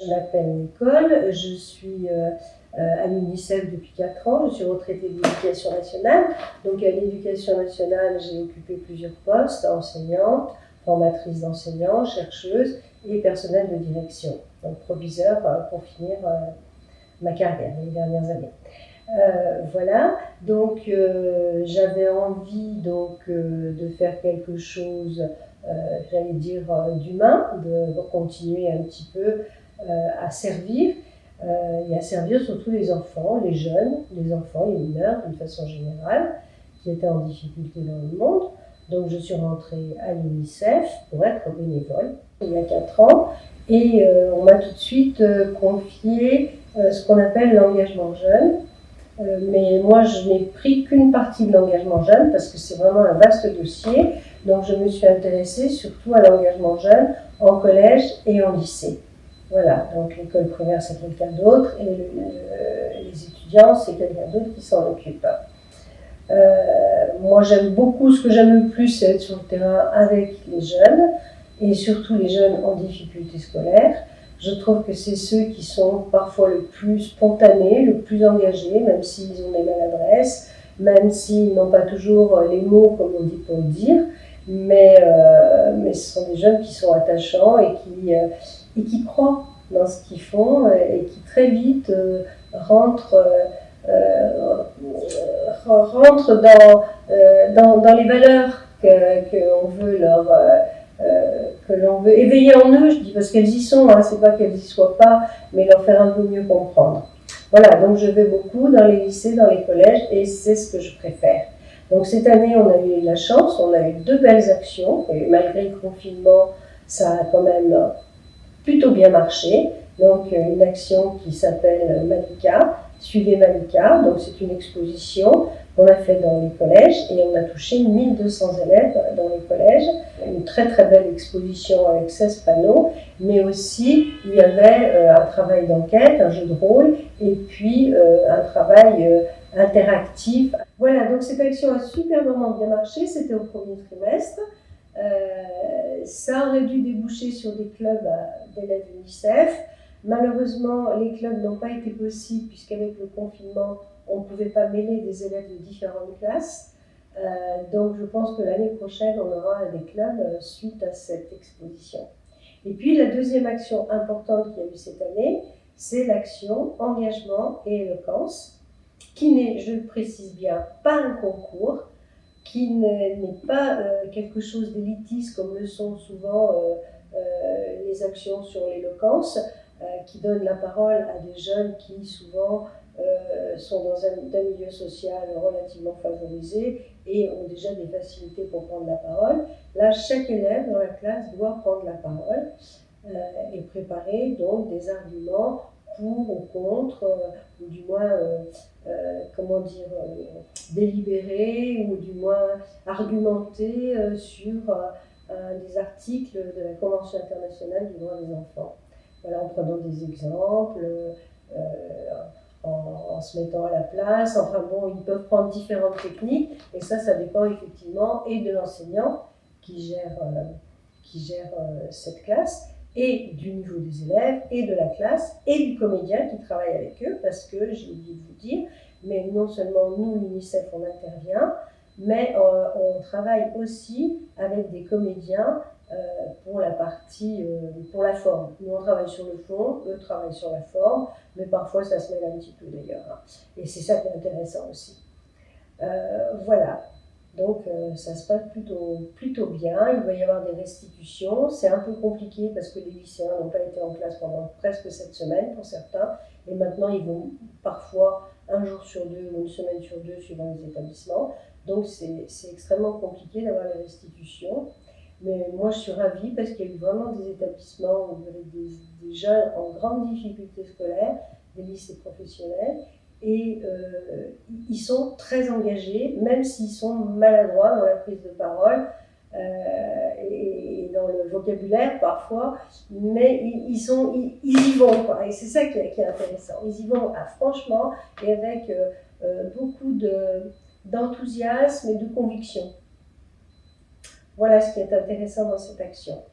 Je m'appelle Nicole, je suis à l'UNICEF depuis 4 ans, je suis retraitée de l'Éducation nationale. Donc à l'Éducation nationale, j'ai occupé plusieurs postes, enseignante, formatrice d'enseignants, chercheuse et personnel de direction. Donc proviseur pour finir ma carrière les dernières années. Voilà, donc j'avais envie de faire quelque chose, j'allais dire, d'humain, de continuer un petit peu à servir et à servir surtout les enfants, les jeunes, les enfants, les mineurs d'une façon générale, qui étaient en difficulté dans le monde. Donc je suis rentrée à l'UNICEF pour être bénévole il y a 4 ans et on m'a tout de suite confié ce qu'on appelle l'engagement jeune. Mais moi, je n'ai pris qu'une partie de l'engagement jeune parce que c'est vraiment un vaste dossier. Donc, je me suis intéressée surtout à l'engagement jeune en collège et en lycée. Voilà, donc l'école primaire, c'est quelqu'un d'autre et les étudiants, c'est quelqu'un d'autre qui s'en occupe. Moi, j'aime beaucoup, ce que j'aime le plus, c'est être sur le terrain avec les jeunes et surtout les jeunes en difficulté scolaire. Je trouve que c'est ceux qui sont parfois le plus spontanés, le plus engagés, même s'ils ont des maladresses, même s'ils n'ont pas toujours les mots, comme on dit, pour le dire. Mais ce sont des jeunes qui sont attachants et qui croient dans ce qu'ils font et qui très vite rentrent dans les valeurs qu'on veut que l'on veut éveiller en eux, je dis parce qu'elles y sont, hein, c'est pas qu'elles y soient pas, mais leur faire un peu mieux comprendre. Voilà, donc je vais beaucoup dans les lycées, dans les collèges, et c'est ce que je préfère. Donc cette année, on a eu la chance, on a eu 2 belles actions, et malgré le confinement, ça a quand même plutôt bien marché. Donc une action qui s'appelle Malika, Suivez Malika, donc c'est une exposition qu'on a faite dans les collèges et on a touché 1200 élèves dans les collèges. Une très très belle exposition avec 16 panneaux, mais aussi il y avait un travail d'enquête, un jeu de rôle et puis un travail interactif. Voilà, donc cette action a superbement bien marché, c'était au premier trimestre. Ça aurait dû déboucher sur des clubs d'élèves UNICEF. Malheureusement, les clubs n'ont pas été possibles puisqu'avec le confinement, on ne pouvait pas mêler des élèves de différentes classes. Donc je pense que l'année prochaine, on aura des clubs suite à cette exposition. Et puis la deuxième action importante qu'il y a eu cette année, c'est l'action engagement et éloquence, qui n'est, je le précise bien, pas un concours, qui n'est pas quelque chose d'élitiste comme le sont souvent les actions sur l'éloquence, qui donnent la parole à des jeunes qui souvent sont dans un milieu social relativement favorisé et ont déjà des facilités pour prendre la parole. Là, chaque élève dans la classe doit prendre la parole et préparer donc des arguments pour ou contre, ou du moins, délibérer, ou du moins argumenter sur des articles de la Convention internationale du droit des enfants. Voilà, en prenant des exemples, en se mettant à la place. Enfin bon, ils peuvent prendre différentes techniques et ça dépend effectivement et de l'enseignant qui gère cette classe et du niveau des élèves et de la classe et du comédien qui travaille avec eux parce que, j'ai oublié de vous dire, mais non seulement nous, l'UNICEF, on intervient, mais on travaille aussi avec des comédiens pour la partie, pour la forme. Nous, on travaille sur le fond, eux travaillent sur la forme, mais parfois ça se mêle un petit peu d'ailleurs. Hein. Et c'est ça qui est intéressant aussi. Voilà. Donc ça se passe plutôt bien. Il va y avoir des restitutions. C'est un peu compliqué parce que les lycéens n'ont pas été en classe pendant presque 7 semaines pour certains. Et maintenant, ils vont parfois un jour sur 2 ou une semaine sur 2 suivant les établissements. Donc c'est extrêmement compliqué d'avoir les restitutions. Mais moi, je suis ravie parce qu'il y a eu vraiment des établissements où il y avait des jeunes en grande difficulté scolaire, des lycées professionnels, et ils sont très engagés, même s'ils sont maladroits dans la prise de parole et dans le vocabulaire parfois, mais ils y vont, quoi. Et c'est ça qui est intéressant. Ils y vont franchement et avec beaucoup d'enthousiasme et de conviction. Voilà ce qui est intéressant dans cette action.